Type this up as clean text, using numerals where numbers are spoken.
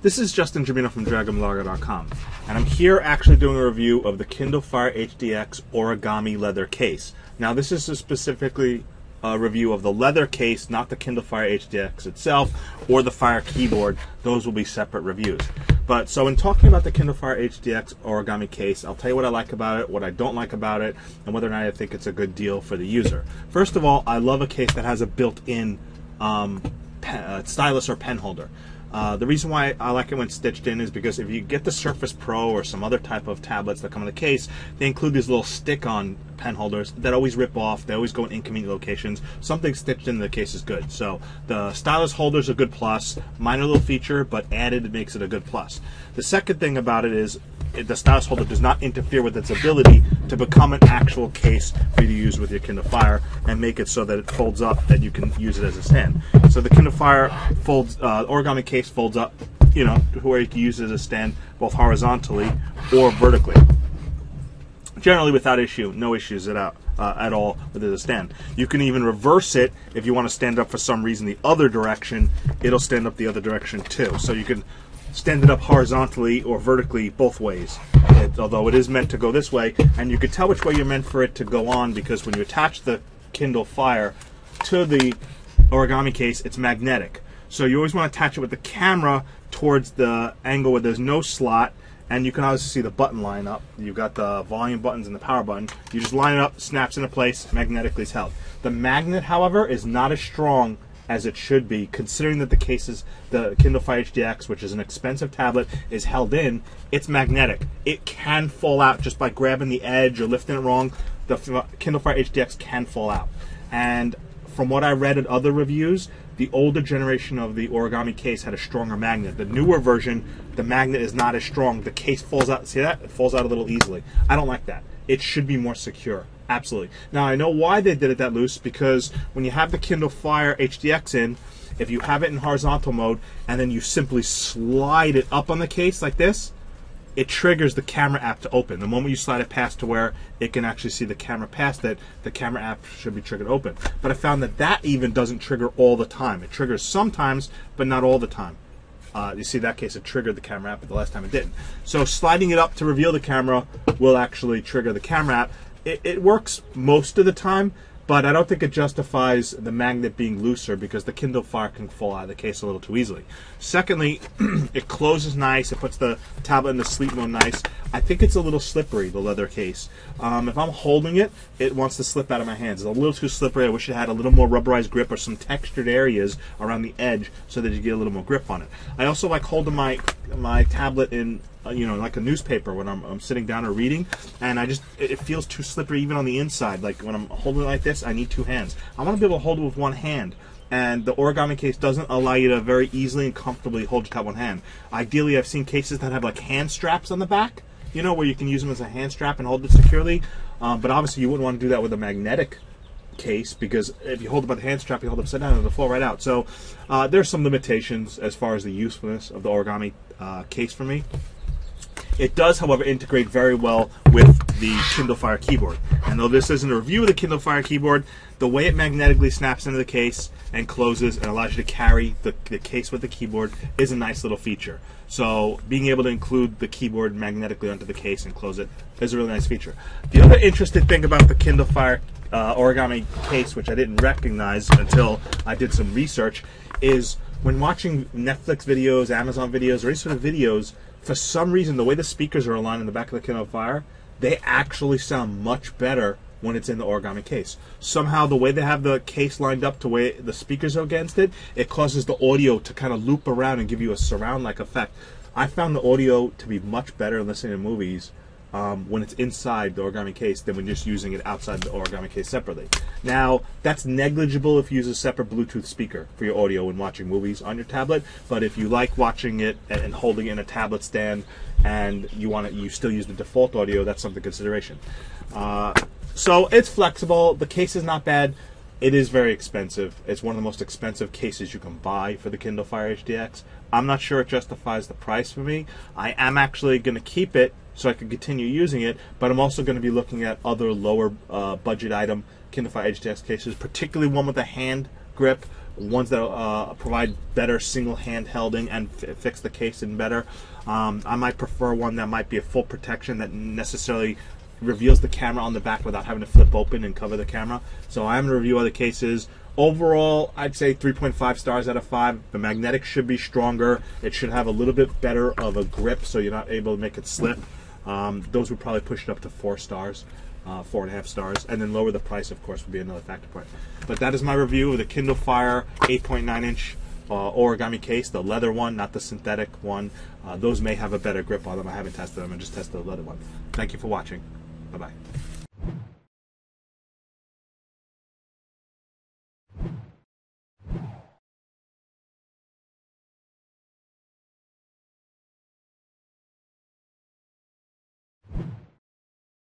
This is Justin Jimino from DragonBlogger.com, and I'm here actually doing a review of the Kindle Fire HDX Origami leather case. Now this is specifically a review of the leather case, not the Kindle Fire HDX itself or the Fire keyboard. Those will be separate reviews. But so in talking about the Kindle Fire HDX Origami case, I'll tell you what I like about it, what I don't like about it, and whether or not I think it's a good deal for the user. First of all, I love a case that has a built-in stylus or pen holder. The reason why I like it when stitched in is because if you get the Surface Pro or some other type of tablets that come in the case, they include these little stick-on pen holders that always rip off. They always go in inconvenient locations. Something stitched into the case is good. So the stylus holder is a good plus. Minor little feature, but added makes it a good plus. The second thing about it is the stylus holder does not interfere with its ability to become an actual case for you to use with your Kindle Fire and make it so that it folds up and you can use it as a stand. So the Kindle Fire folds, Origami case folds up, you know, where you can use it as a stand both horizontally or vertically. Generally without issue, no issues at all with it as a stand. You can even reverse it if you want to stand up for some reason the other direction. It'll stand up the other direction too. So you can stand it up horizontally or vertically both ways, although it is meant to go this way, and you can tell which way you're meant for it to go on because when you attach the Kindle Fire to the Origami case, it's magnetic. So you always want to attach it with the camera towards the angle where there's no slot, and you can obviously see the button line up. You've got the volume buttons and the power button. You just line it up, snaps into place, magnetically is held. The magnet, however, is not as strong as it should be, considering that the Kindle Fire HDX, which is an expensive tablet, is held in. It's magnetic. It can fall out just by grabbing the edge or lifting it wrong. The Kindle Fire HDX can fall out. And from what I read at other reviews, the older generation of the Origami case had a stronger magnet. The newer version, the magnet is not as strong. The case falls out. See that? It falls out a little easily. I don't like that. It should be more secure. Absolutely. Now, I know why they did it that loose, because when you have the Kindle Fire HDX in, if you have it in horizontal mode and then you simply slide it up on the case like this, it triggers the camera app to open. The moment you slide it past to where it can actually see the camera past it, the camera app should be triggered open. But I found that that even doesn't trigger all the time. It triggers sometimes, but not all the time. You see that case, it triggered the camera app, but the last time it didn't. So sliding it up to reveal the camera will actually trigger the camera app. It works most of the time, but I don't think it justifies the magnet being looser because the Kindle Fire can fall out of the case a little too easily. Secondly, it closes nice. It puts the tablet in the sleep mode nice. I think it's a little slippery, the leather case. If I'm holding it, it wants to slip out of my hands. It's a little too slippery. I wish it had a little more rubberized grip or some textured areas around the edge so that you get a little more grip on it. I also like holding my tablet in, you know, like a newspaper when I'm sitting down or reading, and it feels too slippery even on the inside. Like when I'm holding it like this, I need two hands. I want to be able to hold it with one hand, and the Origami case doesn't allow you to very easily and comfortably hold your tablet with one hand. Ideally, I've seen cases that have like hand straps on the back, you know, where you can use them as a hand strap and hold it securely, but obviously you wouldn't want to do that with a magnetic case, because if you hold it by the hand strap, you hold it upside down, it'll fall right out. So there's some limitations as far as the usefulness of the Origami case for me. It does, however, integrate very well with the Kindle Fire keyboard. And though this isn't a review of the Kindle Fire keyboard, the way it magnetically snaps into the case and closes and allows you to carry the case with the keyboard is a nice little feature. So being able to include the keyboard magnetically onto the case and close it is a really nice feature. The other interesting thing about the Kindle Fire Origami case, which I didn't recognize until I did some research, is when watching Netflix videos, Amazon videos, or any sort of videos, for some reason, the way the speakers are aligned in the back of the Kindle Fire, they actually sound much better when it's in the Origami case. Somehow, the way they have the case lined up to where the speakers are against it, it causes the audio to kind of loop around and give you a surround-like effect. I found the audio to be much better listening to movies when it's inside the Origami case than when just using it outside the Origami case separately. Now, that's negligible if you use a separate Bluetooth speaker for your audio when watching movies on your tablet, but if you like watching it and holding it in a tablet stand and you still use the default audio, that's something consideration. So it's flexible. The case is not bad. It is very expensive. It's one of the most expensive cases you can buy for the Kindle Fire HDX. I'm not sure it justifies the price for me. I am actually going to keep it so I can continue using it, but I'm also going to be looking at other lower budget item Kindle Fire HDX cases, particularly one with a hand grip ones that provide better single hand holding and fix the case in better. I might prefer one that might be a full protection that necessarily reveals the camera on the back without having to flip open and cover the camera. So I'm going to review other cases. Overall, I'd say 3.5 stars out of 5. The magnetic should be stronger. It should have a little bit better of a grip so you're not able to make it slip. Those would probably push it up to 4 stars, 4.5 stars, and then lower the price, of course, would be another factor point. But that is my review of the Kindle Fire 8.9 inch Origami case, the leather one, not the synthetic one. Those may have a better grip on them. I haven't tested them. I just tested the leather one. Thank you for watching. Bye-bye.